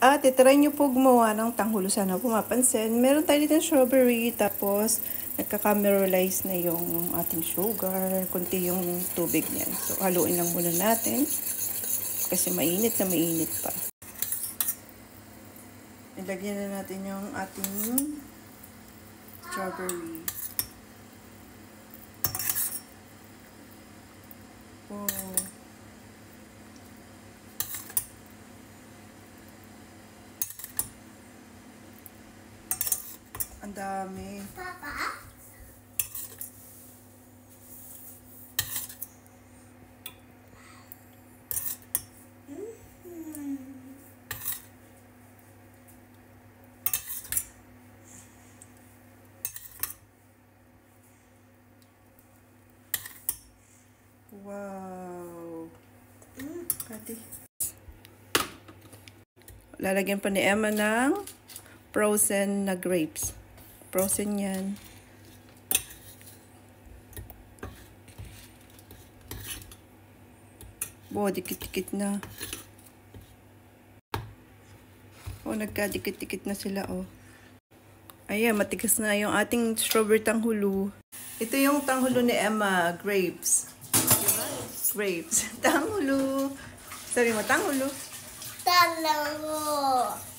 At itry nyo po gumawa ng tanghulo. Sana po mapansin. Meron tayo dito ng strawberry. Tapos, nagka-caramelize na yung ating sugar. Kunti yung tubig niyan. So, haluin lang muna natin. Kasi mainit na mainit pa. Ilagyan na natin yung ating strawberry. Wow. Ang dami. Papa? Wow. Kati. Lalagyan pa ni Emma ng frozen na grapes. Frozen yan. Wow, dikit-dikit na. Oh, nagka-dikit-dikit na sila, oh. Ayan, matigas na yung ating strawberry tanghulo. Ito yung tanghulo ni Emma, grapes. Grapes. Tanghulo. Sabi mo, tanghulo. Tanghulo.